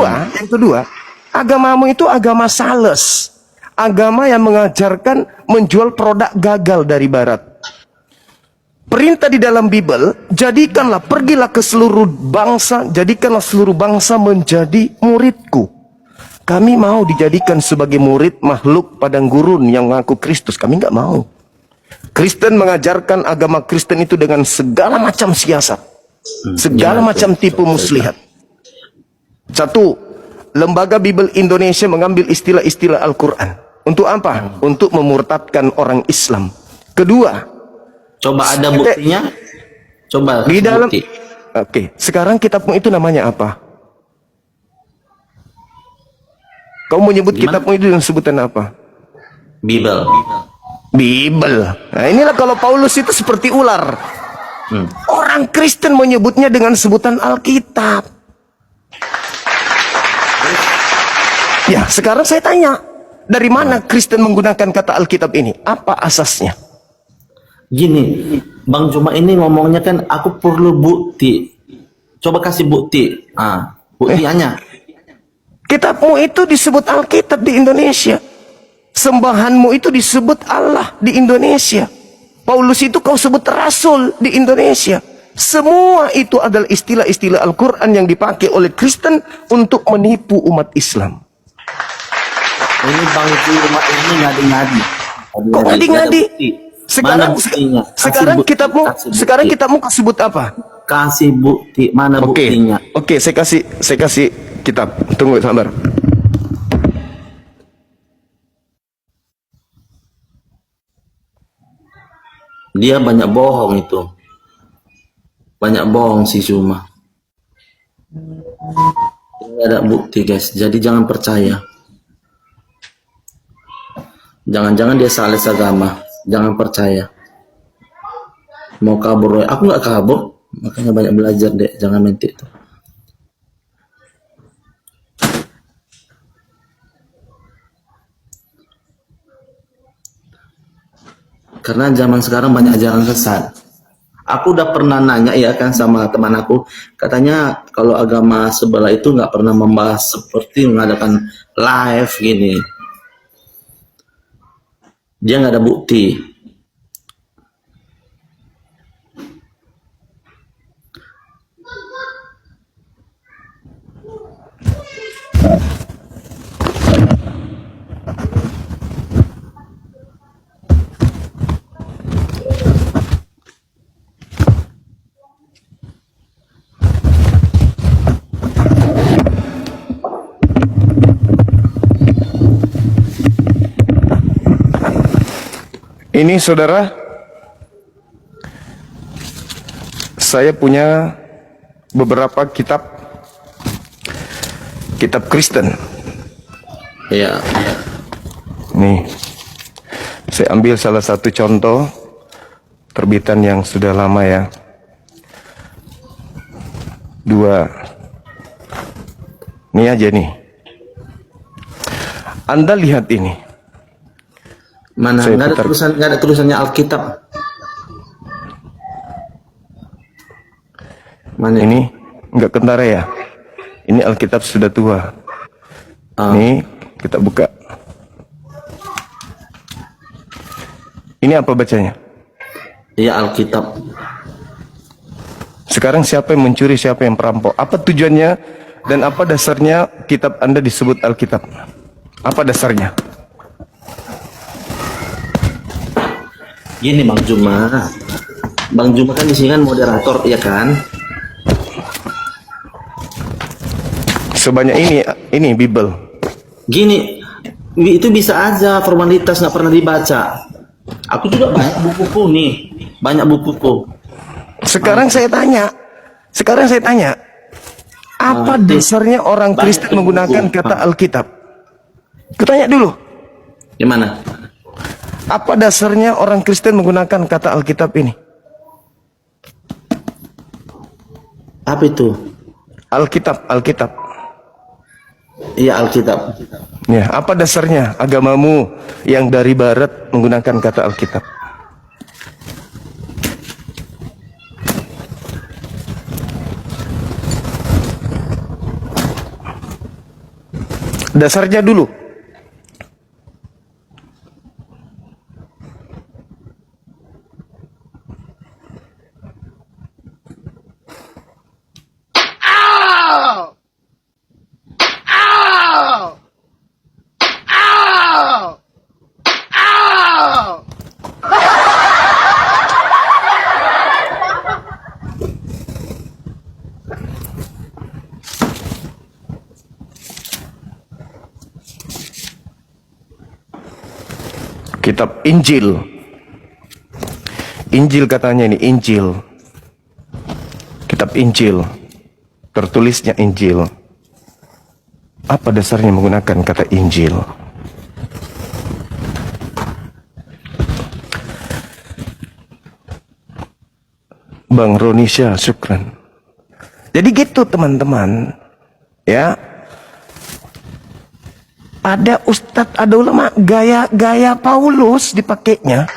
Yang kedua, agamamu itu agama sales. Agama yang mengajarkan menjual produk gagal dari barat. Perintah di dalam Bible, pergilah ke seluruh bangsa, jadikanlah seluruh bangsa menjadi muridku. Kami mau dijadikan sebagai murid makhluk padang gurun yang mengaku Kristus. Kami nggak mau. Kristen mengajarkan agama Kristen itu dengan segala macam siasat. Segala macam tipu muslihat. Satu, Lembaga Bible Indonesia mengambil istilah-istilah Al-Quran. Untuk apa? Untuk memurtadkan orang Islam. Kedua, coba ada buktinya. Coba di dalam bukti. Oke, sekarang kitabmu itu namanya apa? Kau menyebut kitabmu itu dengan sebutan apa? Bible. Nah, inilah kalau Paulus itu seperti ular. Orang Kristen menyebutnya dengan sebutan Alkitab. Ya, sekarang saya tanya, dari mana Kristen menggunakan kata Alkitab ini? Apa asasnya? Gini, Bang Juma ini ngomongnya kan aku perlu bukti. Coba kasih bukti. Buktiannya. Kitabmu itu disebut Alkitab di Indonesia. Sembahanmu itu disebut Allah di Indonesia. Paulus itu kau sebut Rasul di Indonesia. Semua itu adalah istilah-istilah Al-Quran yang dipakai oleh Kristen untuk menipu umat Islam. Ini Bang Juma ini ngadi-ngadi. Kok ngadi-ngadi? Sekarang kitabmu sebut apa? Kasih bukti, mana buktinya? Oke, saya kasih kitab. Tunggu, sabar. Dia banyak bohong itu. Banyak bohong si Juma. Tidak ada bukti, guys. Jadi jangan percaya. Jangan-jangan dia salah agama. Jangan percaya. Mau kabur, aku nggak kabur. Makanya banyak belajar, dek. Jangan minta itu. Karena zaman sekarang banyak ajaran sesat. Aku udah pernah nanya ya kan sama teman aku. Katanya kalau agama sebelah itu nggak pernah membahas seperti mengadakan live gini. Dia nggak ada bukti. Ini saudara, saya punya beberapa kitab Kristen. Ya. Nih, saya ambil salah satu contoh terbitan yang sudah lama ya. 2. Ini aja nih. Anda lihat ini. Mana nggak ada tulisannya Alkitab. Mana ini? Nggak kentara ya? Ini Alkitab sudah tua. Nih, kita buka. Ini apa bacanya? Iya, Alkitab. Sekarang siapa yang mencuri, siapa yang perampok? Apa tujuannya dan apa dasarnya kitab Anda disebut Alkitab? Apa dasarnya? Gini Bang Juma kan di sini kan moderator ya kan? Sebanyak ini Bible. Gini, itu bisa aja formalitas nggak pernah dibaca. Aku juga banyak bukuku nih, banyak bukuku. Sekarang saya tanya, apa dasarnya orang Kristen menggunakan kata Alkitab? Kutanya dulu. Gimana? Apa dasarnya orang Kristen menggunakan kata Alkitab ini? Apa itu? Alkitab. Iya, Alkitab. Ya, apa dasarnya agamamu yang dari barat menggunakan kata Alkitab? Dasarnya dulu. Kitab Injil. Injil katanya ini, Injil. Kitab Injil. Tertulisnya Injil. Apa dasarnya menggunakan kata Injil? Bang Ronisha, syukran. Jadi gitu teman-teman. Ya. Ada ustadz, ada ulama, gaya-gaya Paulus dipakainya.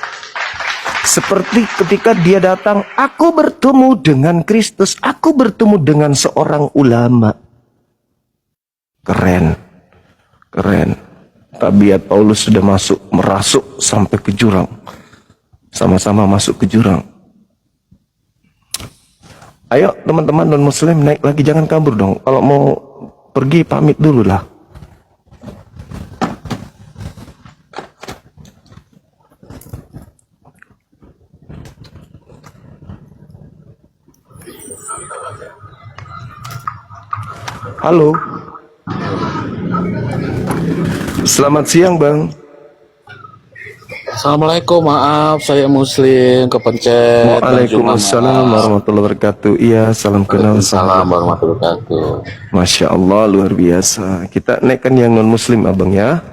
Seperti ketika dia datang, aku bertemu dengan Kristus, aku bertemu dengan seorang ulama. Keren, keren. Tabiat Paulus sudah merasuk sampai ke jurang. Sama-sama masuk ke jurang. Ayo teman-teman non-muslim naik lagi, jangan kabur dong. Kalau mau pergi pamit dulu lah. Halo. Selamat siang, Bang. Assalamualaikum, maaf saya muslim kepencet. Waalaikumsalam warahmatullahi wabarakatuh. Iya, salam kenal. Salam warahmatullahi wabarakatuh. Masya Allah, luar biasa. Kita naikkan yang non muslim, abang ya.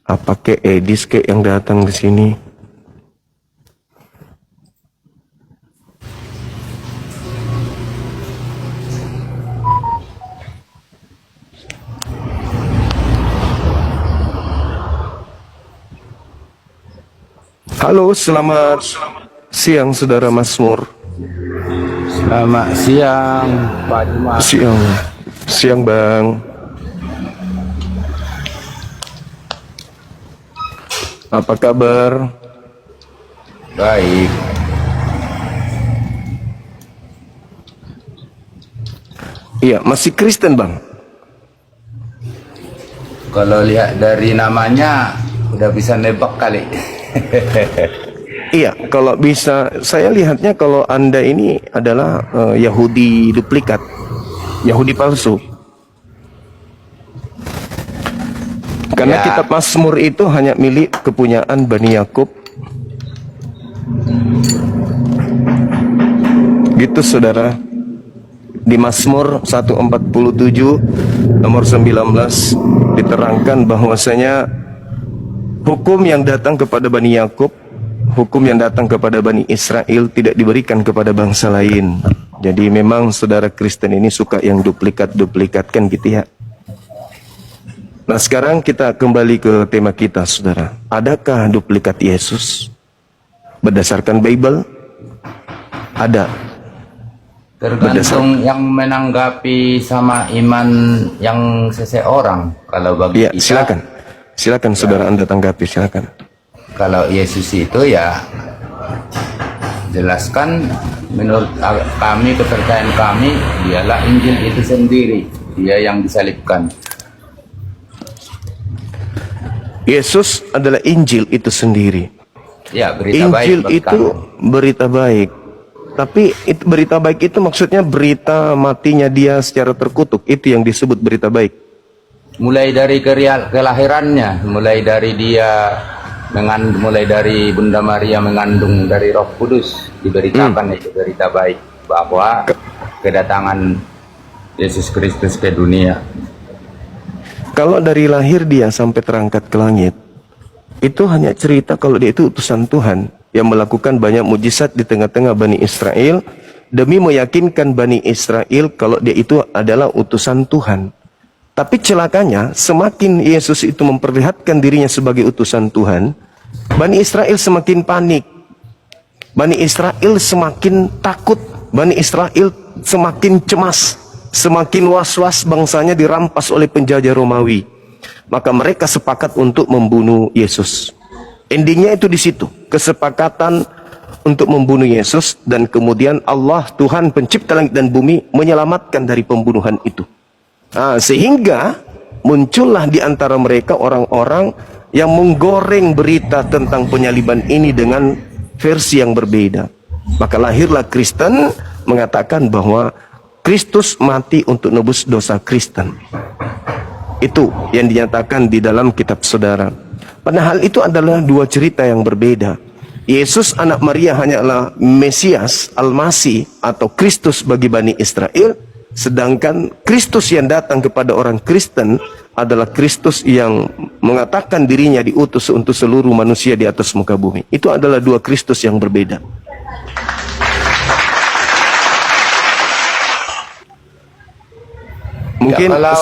Apa ke Edis ke yang datang ke sini? Halo, selamat siang saudara Masmur. Selamat siang, Pak Jumat. Siang Bang. Apa kabar? Baik. Iya, masih Kristen Bang? Kalau lihat dari namanya udah bisa nebak kali. Iya, kalau bisa saya lihatnya kalau Anda ini adalah Yahudi duplikat, Yahudi palsu. Karena Ya. kitab Mazmur itu hanya milik kepunyaan Bani Yakub. Gitu saudara. Di Mazmur 147 nomor 19 diterangkan bahwasanya hukum yang datang kepada Bani Yakub, hukum yang datang kepada Bani Israel tidak diberikan kepada bangsa lain. Jadi memang saudara Kristen ini suka yang duplikat-duplikatkan gitu ya. Nah sekarang kita kembali ke tema kita saudara. Adakah duplikat Yesus? Berdasarkan Bible? Ada. Tergantung yang menanggapi sama iman yang seseorang. Kalau bagi Iya, kita, silakan saudara Anda tanggapi, silakan. kalau Yesus itu ya jelaskan menurut kami, kepercayaan kami, dialah Injil itu sendiri, dia yang disalibkan. Yesus adalah Injil itu sendiri. Ya, berita Injil baik bagi itu kami. berita baik. Tapi berita baik itu maksudnya berita matinya dia secara terkutuk. Itu yang disebut berita baik. Mulai dari kelahirannya, mulai dari dia mulai dari Bunda Maria mengandung dari Roh Kudus, diberitakan itu berita baik bahwa kedatangan Yesus Kristus ke dunia. Kalau dari lahir dia sampai terangkat ke langit, itu hanya cerita kalau dia itu utusan Tuhan yang melakukan banyak mujizat di tengah-tengah Bani Israel demi meyakinkan Bani Israel kalau dia itu adalah utusan Tuhan. Tapi celakanya, semakin Yesus itu memperlihatkan dirinya sebagai utusan Tuhan, Bani Israel semakin panik. Bani Israel semakin takut, Bani Israel semakin cemas, semakin was-was bangsanya dirampas oleh penjajah Romawi. Maka mereka sepakat untuk membunuh Yesus. Endingnya itu di situ, kesepakatan untuk membunuh Yesus, dan kemudian Allah, Tuhan pencipta langit dan bumi, menyelamatkan dari pembunuhan itu. Sehingga muncullah di antara mereka orang-orang yang menggoreng berita tentang penyaliban ini dengan versi yang berbeda. Maka lahirlah Kristen mengatakan bahwa Kristus mati untuk nebus dosa Kristen. Itu yang dinyatakan di dalam kitab saudara. Padahal itu adalah dua cerita yang berbeda. Yesus anak Maria hanyalah Mesias, Al-Masih atau Kristus bagi Bani Israel, sedangkan Kristus yang datang kepada orang Kristen adalah Kristus yang mengatakan dirinya diutus untuk seluruh manusia di atas muka bumi. Itu adalah dua Kristus yang berbeda. Mungkin Ya, kalau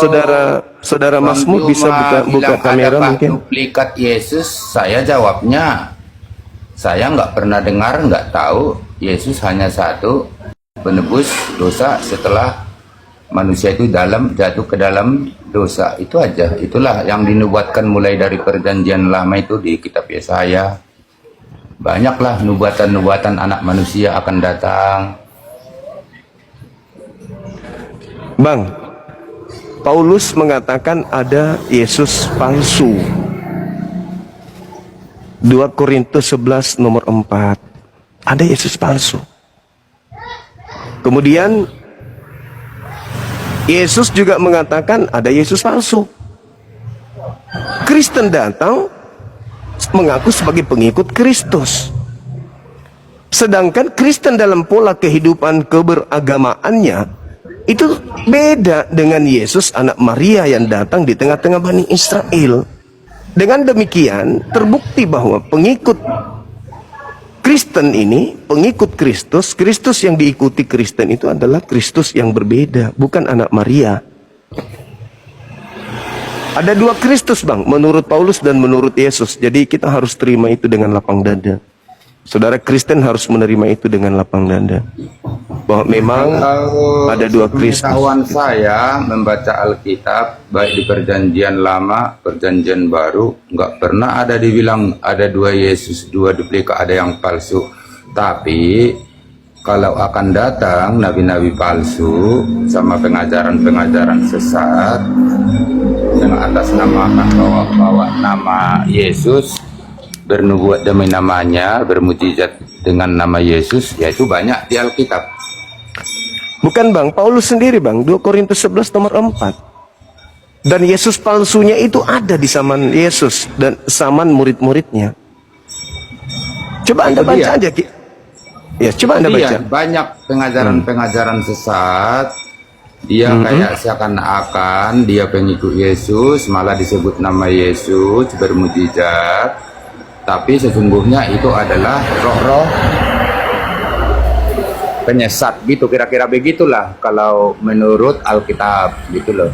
saudara Masmud Bang bisa Juma buka bilang kamera adakah mungkin. duplikat Yesus, saya jawabnya, saya nggak pernah dengar, nggak tahu. Yesus hanya satu, penebus dosa setelah manusia itu jatuh ke dalam dosa. Itu aja. Itulah yang dinubuatkan mulai dari perjanjian lama itu di kitab Yesaya. Banyaklah nubuatan-nubuatan anak manusia akan datang. Bang, Paulus mengatakan ada Yesus palsu. 2 Korintus 11 nomor 4. Ada Yesus palsu. Kemudian Yesus juga mengatakan ada Yesus palsu. Kristen datang mengaku sebagai pengikut Kristus. Sedangkan Kristen dalam pola kehidupan keberagamaannya itu beda dengan Yesus anak Maria yang datang di tengah-tengah Bani Israel. Dengan demikian terbukti bahwa pengikut Kristen ini, pengikut Kristus, Kristus yang diikuti Kristen itu adalah Kristus yang berbeda, bukan anak Maria. Ada dua Kristus, Bang, menurut Paulus dan menurut Yesus. Jadi kita harus terima itu dengan lapang dada. Saudara Kristen harus menerima itu dengan lapang dada. Bahwa memang ada dua Kristus. Pengetahuan saya membaca Alkitab, baik di perjanjian lama, perjanjian baru, nggak pernah ada dibilang ada dua Yesus, dua duplikat, ada yang palsu. Tapi kalau akan datang nabi-nabi palsu sama pengajaran-pengajaran sesat dengan atas nama bawa nama Yesus, bernubuat demi namanya, bermujizat dengan nama Yesus, yaitu banyak di Alkitab. Bukan, Bang, Paulus sendiri, Bang, 2 Korintus 11 nomor 4. Dan Yesus palsunya itu ada di zaman Yesus dan zaman murid-muridnya. Coba Anda baca aja, Ki. Ya, coba Anda baca. Banyak pengajaran-pengajaran sesat. Dia kayak seakan-akan dia pengikut Yesus, malah disebut nama Yesus, bermujizat. Tapi sesungguhnya itu adalah roh-roh penyesat gitu, kira-kira begitulah kalau menurut Alkitab gitu loh.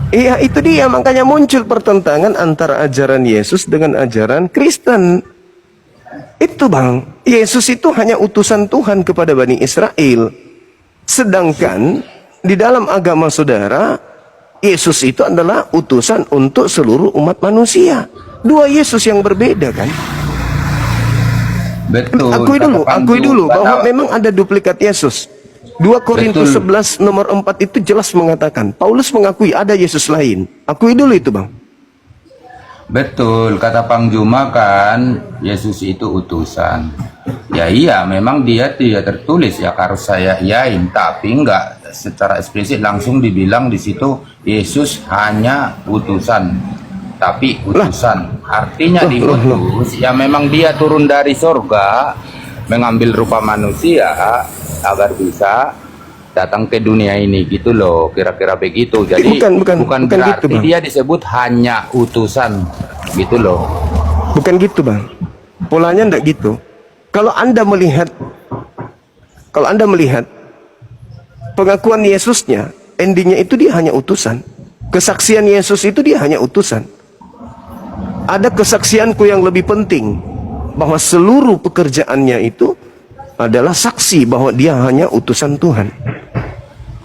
Iya, itu dia, makanya muncul pertentangan antara ajaran Yesus dengan ajaran Kristen. Itu, Bang, Yesus itu hanya utusan Tuhan kepada Bani Israel. Sedangkan di dalam agama saudara, Yesus itu adalah utusan untuk seluruh umat manusia. Dua Yesus yang berbeda, kan? Betul. Akui dulu bahwa memang ada duplikat Yesus. 2 Korintus 11 nomor 4 itu jelas mengatakan, Paulus mengakui ada Yesus lain. Akui dulu itu, Bang. Betul, kata Pang Juma kan, Yesus itu utusan. Ya iya, memang dia tidak tertulis, ya harus saya iyain, tapi enggak secara eksplisit langsung dibilang di situ Yesus hanya utusan. Tapi utusan artinya diutus, ya memang dia turun dari surga mengambil rupa manusia agar bisa datang ke dunia ini gitu loh, kira-kira begitu. Jadi bukan berarti gitu, dia disebut hanya utusan gitu loh. Bukan gitu, Bang. Polanya enggak gitu. Kalau Anda melihat pengakuan Yesusnya, endingnya itu dia hanya utusan. Kesaksian Yesus itu dia hanya utusan. Ada kesaksianku yang lebih penting, bahwa seluruh pekerjaannya itu adalah saksi bahwa dia hanya utusan Tuhan.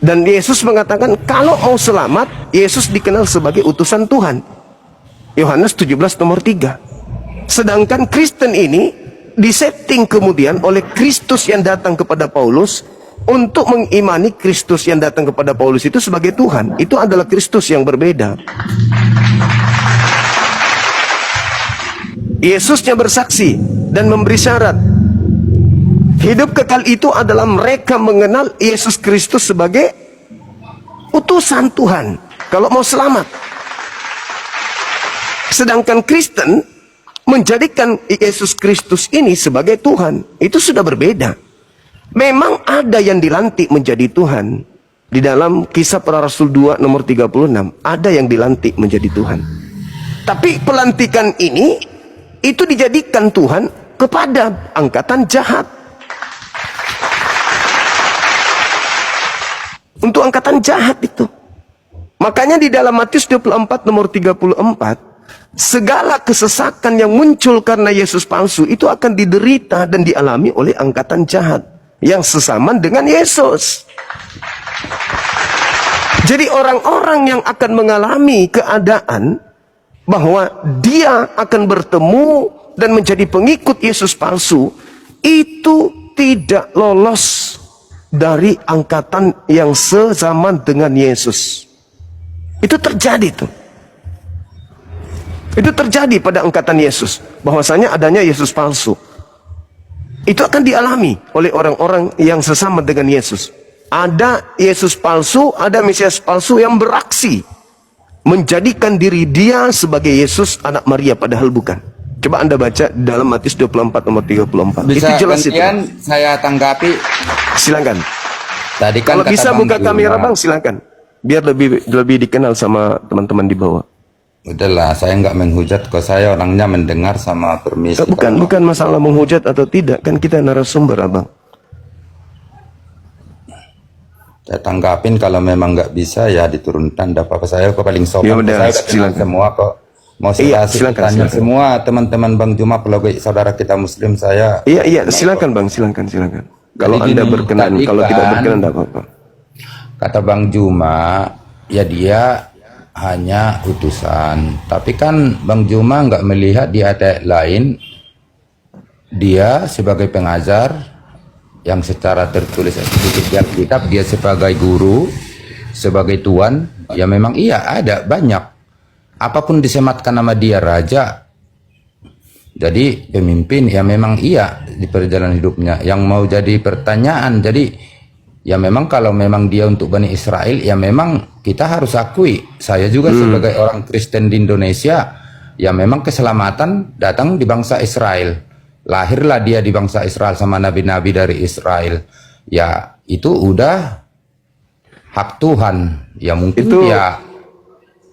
Dan Yesus mengatakan kalau mau selamat, Yesus dikenal sebagai utusan Tuhan. Yohanes 17 nomor 3. Sedangkan Kristen ini disetting kemudian oleh Kristus yang datang kepada Paulus untuk mengimani Kristus yang datang kepada Paulus itu sebagai Tuhan. Itu adalah Kristus yang berbeda. Yesusnya bersaksi dan memberi syarat. Hidup kekal itu adalah mereka mengenal Yesus Kristus sebagai utusan Tuhan kalau mau selamat. Sedangkan Kristen menjadikan Yesus Kristus ini sebagai Tuhan. Itu sudah berbeda. Memang ada yang dilantik menjadi Tuhan. Di dalam Kisah Para Rasul 2 nomor 36 ada yang dilantik menjadi Tuhan. Tapi pelantikan ini itu dijadikan Tuhan kepada angkatan jahat. Untuk angkatan jahat itu. Makanya di dalam Matius 24 nomor 34, segala kesesakan yang muncul karena Yesus palsu itu akan diderita dan dialami oleh angkatan jahat yang sesaman dengan Yesus. Jadi orang-orang yang akan mengalami keadaan bahwa dia akan bertemu dan menjadi pengikut Yesus palsu, itu tidak lolos dari angkatan yang sezaman dengan Yesus. Itu terjadi tuh. Itu terjadi pada angkatan Yesus. Bahwasanya adanya Yesus palsu. Itu akan dialami oleh orang-orang yang sesama dengan Yesus. Ada Yesus palsu, ada Mesias palsu yang beraksi menjadikan diri dia sebagai Yesus anak Maria, padahal bukan. Coba Anda baca dalam Matius 24 nomor 34. Bisa itu jelas gantian itu. saya tanggapi. Silakan. Tadi kan Kalau kata bisa Bang buka Juma, kamera Bang, silakan. Biar lebih dikenal sama teman-teman di bawah. udahlah, saya nggak menghujat kok, saya orangnya mendengar sama permisi. Bukan masalah menghujat atau tidak, kan kita narasumber Abang. Saya tanggapin kalau memang nggak bisa ya diturunkan, tidak apa-apa. Saya kok paling sopan. Ya udah, Saya udah kenal silakan. semua kok. Mau Iya, saya silakan, tanya silakan. semua teman-teman Bang Juma, kalau saudara kita Muslim, saya. Iya, silakan Bang, silakan. Kalau Jadi Anda gini, berkenan, tadi kalau tidak kan berkenan tidak apa-apa. Kata Bang Juma, ya dia hanya utusan. Tapi kan Bang Juma nggak melihat di ayat lain dia sebagai pengajar yang secara tertulis di Alkitab, dia sebagai guru, sebagai tuan. Ya memang iya, ada banyak. Apapun disematkan nama dia raja, jadi pemimpin, ya memang iya di perjalanan hidupnya. Yang mau jadi pertanyaan, jadi ya memang kalau memang dia untuk Bani Israel, ya memang kita harus akui. Saya juga sebagai orang Kristen di Indonesia, ya memang keselamatan datang di bangsa Israel. Lahirlah dia di bangsa Israel sama nabi-nabi dari Israel. Ya itu udah hak Tuhan. Ya mungkin Itu- ya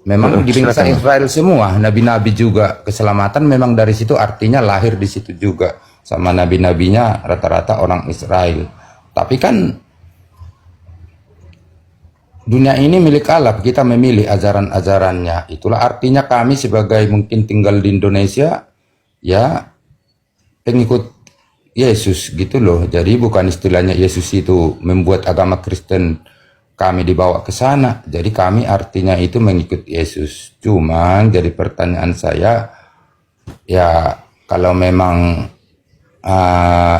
memang di bangsa silakan. Israel semua, nabi-nabi juga keselamatan memang dari situ, artinya lahir di situ juga. Sama nabi-nabinya rata-rata orang Israel. Tapi kan dunia ini milik Allah, kita memilih ajaran-ajarannya. Itulah artinya kami sebagai mungkin tinggal di Indonesia, ya pengikut Yesus gitu loh. Jadi bukan istilahnya Yesus itu membuat agama Kristen kami dibawa ke sana. Jadi kami artinya itu mengikut Yesus. Cuman jadi pertanyaan saya, ya kalau memang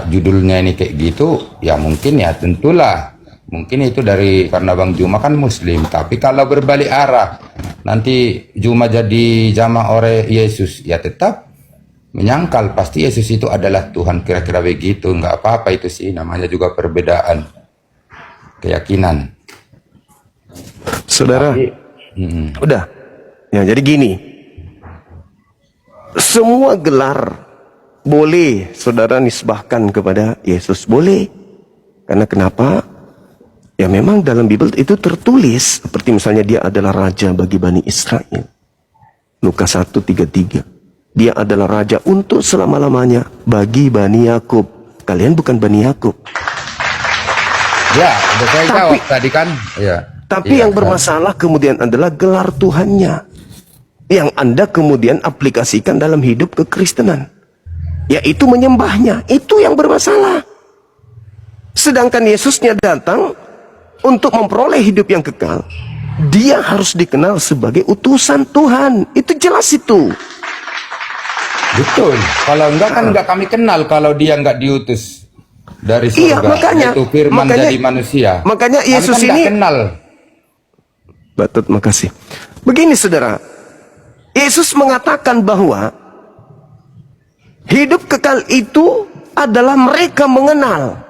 judulnya ini kayak gitu, ya mungkin ya tentulah. Mungkin itu dari karena Bang Juma kan Muslim. Tapi kalau berbalik arah, nanti Juma jadi jamaah oleh Yesus, ya tetap menyangkal pasti Yesus itu adalah Tuhan, kira-kira begitu. Nggak apa-apa itu sih, namanya juga perbedaan keyakinan. Saudara, udah. Ya, jadi gini. Semua gelar boleh saudara nisbahkan kepada Yesus, boleh. Karena kenapa? Ya memang dalam Bible itu tertulis, seperti misalnya dia adalah raja bagi Bani Israel. Lukas 1:33. Dia adalah raja untuk selama-lamanya bagi Bani Yakub. Kalian bukan Bani Yakub. Ya, udah saya jawab tadi kan. Ya. Tapi Iya, yang bermasalah kemudian adalah gelar Tuhannya. Yang Anda kemudian aplikasikan dalam hidup kekristenan. Yaitu menyembahnya. Itu yang bermasalah. Sedangkan Yesusnya datang untuk memperoleh hidup yang kekal. Dia harus dikenal sebagai utusan Tuhan. Itu jelas itu. Betul. Kalau enggak kan enggak kami kenal kalau dia enggak diutus dari surga. Iya, makanya. Yaitu firman jadi manusia. Makanya Yesus kami kan ini enggak kenal. Batut, makasih. Begini saudara, Yesus mengatakan bahwa hidup kekal itu adalah mereka mengenal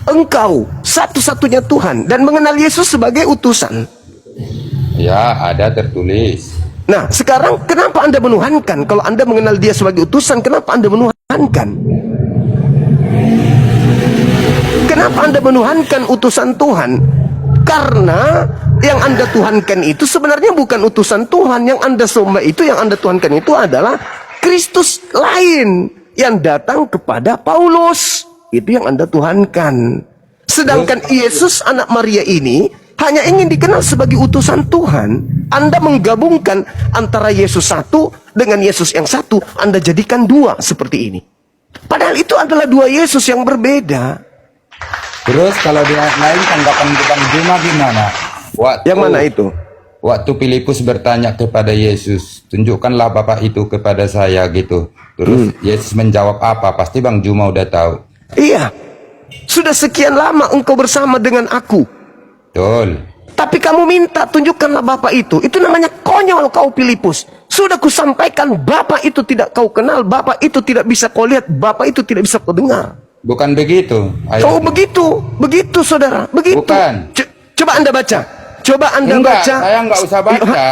Engkau satu-satunya Tuhan dan mengenal Yesus sebagai utusan. Ya, ada tertulis. Nah, sekarang kenapa Anda menuhankan? Kalau Anda mengenal dia sebagai utusan, kenapa Anda menuhankan? Kenapa Anda menuhankan utusan Tuhan? Karena yang Anda tuhankan itu sebenarnya bukan utusan Tuhan. Yang Anda sembah itu, yang Anda tuhankan itu adalah Kristus lain yang datang kepada Paulus. Itu yang Anda tuhankan. Sedangkan Yesus anak Maria ini hanya ingin dikenal sebagai utusan Tuhan. Anda menggabungkan antara Yesus satu dengan Yesus yang satu. Anda jadikan dua seperti ini. Padahal itu adalah dua Yesus yang berbeda. Terus kalau dia lain tanggapan Bang Juma gimana? Yang mana itu? Waktu Filipus bertanya kepada Yesus, tunjukkanlah Bapak itu kepada saya gitu. Terus Yesus menjawab apa? Pasti Bang Juma udah tahu. Iya. Sudah sekian lama engkau bersama dengan aku. Betul. Tapi kamu minta tunjukkanlah Bapak itu. Itu namanya konyol kau Filipus. Sudah kusampaikan Bapak itu tidak kau kenal. Bapak itu tidak bisa kau lihat. Bapak itu tidak bisa kau dengar. Bukan begitu. Oh begitu. Begitu saudara. Begitu. Bukan. Coba Anda baca. Coba Anda Enggak, baca. saya enggak usah baca.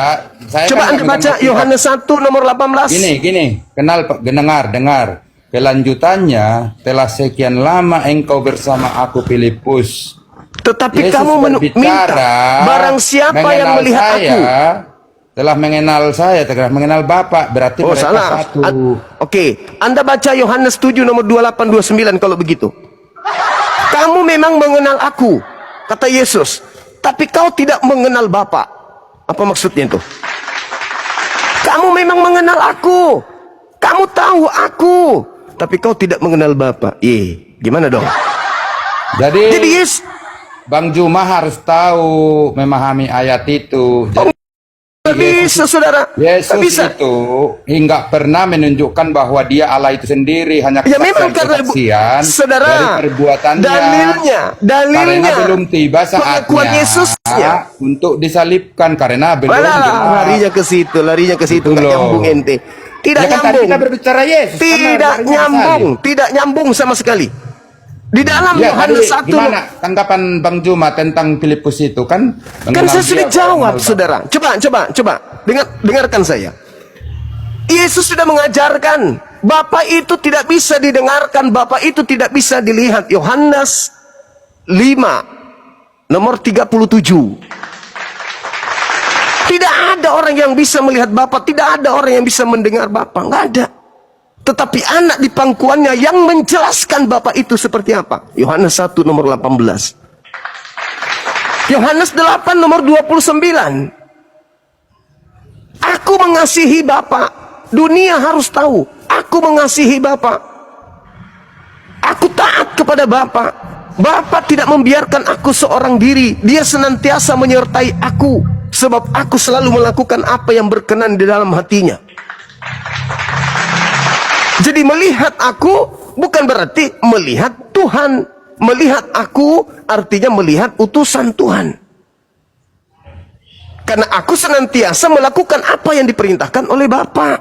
Saya Coba kan Anda baca Yohanes 1 nomor 18. Gini. Kenal Pak, dengar. Kelanjutannya, telah sekian lama engkau bersama aku Filipus. Tetapi Yesus kamu minta berbicara, barang siapa yang mengenal melihat saya, aku. telah mengenal Bapa, berarti Oh mereka salah. satu. Oke, Anda baca Yohanes 7 nomor 28 29 kalau begitu. Kamu memang mengenal aku, kata Yesus, tapi kau tidak mengenal Bapa. Apa maksudnya itu? Kamu memang mengenal aku, kamu tahu aku, tapi kau tidak mengenal Bapa. Gimana dong? Jadi Yes, Bang Juma harus tahu memahami ayat itu. Jadi, nggak bisa saudara, Yesus nggak bisa. itu hingga pernah menunjukkan bahwa dia Allah itu sendiri, hanya Ya memang karena kesaksian saudara, dari perbuatannya. dalilnya karena belum tiba pengakuan saatnya Yesusnya. untuk disalibkan, karena belum Walah, jelas. larinya ke situ, Itu nggak loh. nyambung ente. Tidak Ya kan tadi nyambung. kita berbicara Yesus, kan Tidak larinya nyambung, disalib. tidak nyambung sama sekali. Di dalam Ya, Yohanes tadi 1 gimana tanggapan Bang Juma tentang Filipus itu kan? kan saya sudah dia jawab, mengenal saudara. Coba. Dengarkan saya. Yesus sudah mengajarkan, Bapa itu tidak bisa didengarkan, Bapa itu tidak bisa dilihat. Yohanes 5 nomor 37. Tidak ada orang yang bisa melihat Bapa, tidak ada orang yang bisa mendengar Bapa, nggak ada. Tetapi anak di pangkuannya yang menjelaskan Bapa itu seperti apa. Yohanes 1 nomor 18. Yohanes 8 nomor 29. Aku mengasihi Bapa. Dunia harus tahu. Aku mengasihi Bapa. Aku taat kepada Bapa. Bapa tidak membiarkan aku seorang diri. Dia senantiasa menyertai aku. Sebab aku selalu melakukan apa yang berkenan di dalam hatinya. Jadi melihat aku bukan berarti melihat Tuhan. Melihat aku artinya melihat utusan Tuhan. Karena aku senantiasa melakukan apa yang diperintahkan oleh Bapa.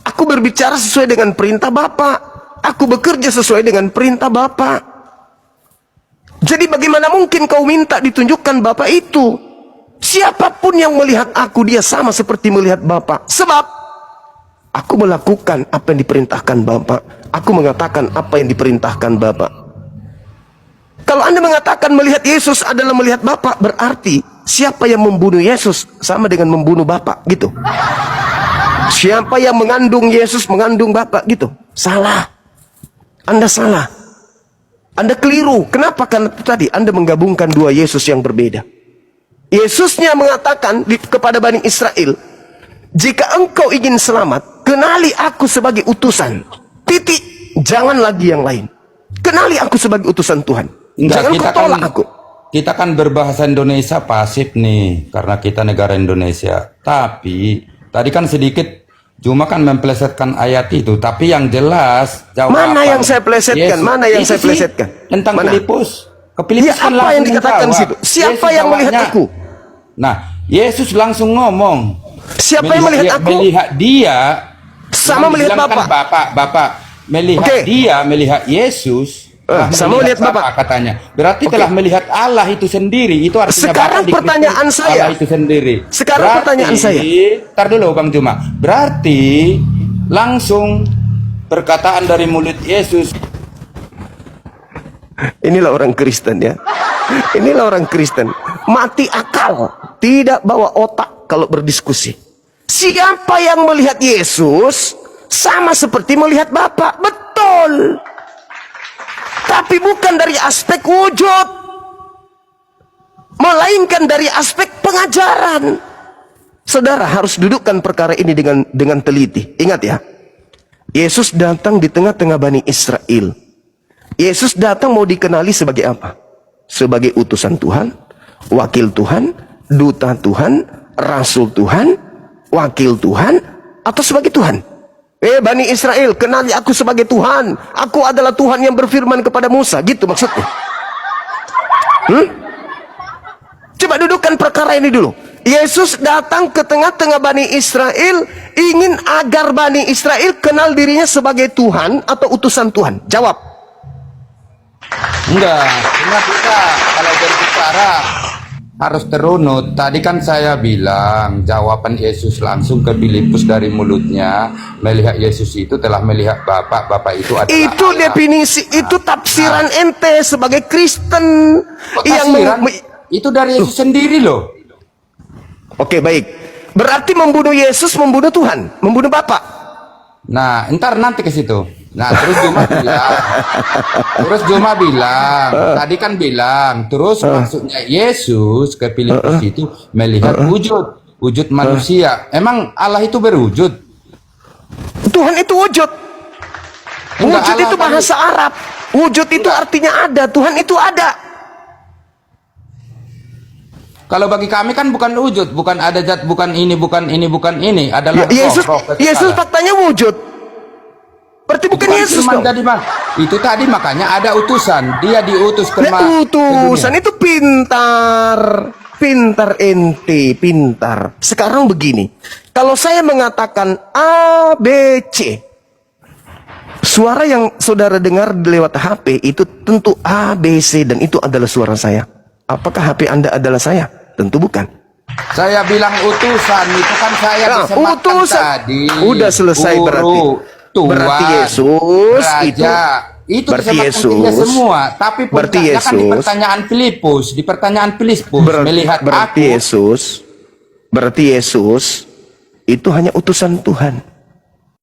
Aku berbicara sesuai dengan perintah Bapa. Aku bekerja sesuai dengan perintah Bapa. Jadi bagaimana mungkin kau minta ditunjukkan Bapa itu? Siapapun yang melihat aku, dia sama seperti melihat Bapa. Sebab aku melakukan apa yang diperintahkan Bapa. Aku mengatakan apa yang diperintahkan Bapa. Kalau Anda mengatakan melihat Yesus adalah melihat Bapa, berarti siapa yang membunuh Yesus sama dengan membunuh Bapa, gitu. Siapa yang mengandung Yesus mengandung Bapa, gitu. Salah. Anda salah. Anda keliru. Kenapa? Karena tadi Anda menggabungkan dua Yesus yang berbeda. Yesusnya mengatakan kepada Bani Israel, jika engkau ingin selamat, kenali aku sebagai utusan. Titik. Jangan lagi yang lain. Kenali aku sebagai utusan Tuhan. Enggak, Jangan kau tolak aku. kita kan berbahasa Indonesia pasif nih, karena kita negara Indonesia. Tapi tadi kan sedikit Juma kan memplesetkan ayat itu, tapi yang jelas jawaban Mana yang saya plesetkan? Yesus. Mana yang Itu saya sih, plesetkan? tentang Mana? Filipus. Ke Ya, Filipus kan apa yang langsung dikatakan menjawab. situ? Siapa Yesus yang melihat jawabnya. aku? Nah, Yesus langsung ngomong. Siapa yang melihat aku? Melihat dia Sama yang melihat dibilangkan Bapak melihat Oke. dia, melihat Yesus. telah sama melihat siapa Bapak. katanya. Berarti Oke. telah melihat Allah itu sendiri. Itu artinya Sekarang Bapak di Kristus, pertanyaan saya. Allah itu sendiri. Sekarang pertanyaan saya. Tar dulu Bang Juma. Berarti langsung perkataan dari mulut Yesus. Inilah orang Kristen ya. Inilah orang Kristen. Mati akal. Tidak bawa otak kalau berdiskusi. Siapa yang melihat Yesus sama seperti melihat Bapa. Betul. Tapi bukan dari aspek wujud. Melainkan dari aspek pengajaran. Saudara harus dudukkan perkara ini dengan teliti. Ingat ya. Yesus datang di tengah-tengah Bani Israel. Yesus datang mau dikenali sebagai apa? Sebagai utusan Tuhan, wakil Tuhan, duta Tuhan, rasul Tuhan, wakil Tuhan, atau sebagai Tuhan? Bani Israel, kenali aku sebagai Tuhan. Aku adalah Tuhan yang berfirman kepada Musa. Gitu maksudnya. Coba dudukkan perkara ini dulu. Yesus datang ke tengah-tengah Bani Israel, ingin agar Bani Israel kenal dirinya sebagai Tuhan atau utusan Tuhan. Jawab. Enggak, cuma kita kalau berbicara harus terunut. Tadi kan saya bilang jawaban Yesus langsung ke Filipus dari mulutnya. Melihat Yesus itu telah melihat Bapak. Bapak itu adalah Itu Allah. definisi, itu tafsiran ente sebagai Kristen yang Tafsiran, itu dari Yesus sendiri loh. Oke, baik. Berarti membunuh Yesus membunuh Tuhan, membunuh Bapak. Nah, ntar nanti ke situ. Nah, terus Juma bilang, tadi kan bilang, terus maksudnya Yesus ke Filipus itu melihat wujud manusia. Emang Allah itu berwujud? Tuhan itu wujud. Enggak, Wujud Allah itu bahasa Arab. Wujud itu artinya ada. Tuhan itu ada. Kalau bagi kami kan bukan wujud, bukan ada zat, bukan ini, adalah Yesus faktanya wujud. Berarti bukan Yesus dong. Tadi, Bang. Itu tadi makanya ada utusan. Dia diutus ke Utusan itu pintar ente, pintar. Sekarang begini, kalau saya mengatakan A, B, C, suara yang saudara dengar lewat HP itu tentu A, B, C, dan itu adalah suara saya. Apakah HP Anda adalah saya? Tentu bukan. Saya bilang utusan, itu kan saya disematkan utusan. tadi. Udah selesai berarti. Tuan, berarti Yesus Raja. Itu berarti disematkan Yesus dia semua. Tapi berarti puncaknya Yesus kan di pertanyaan Filipus, melihat berarti aku. Yesus itu hanya utusan Tuhan.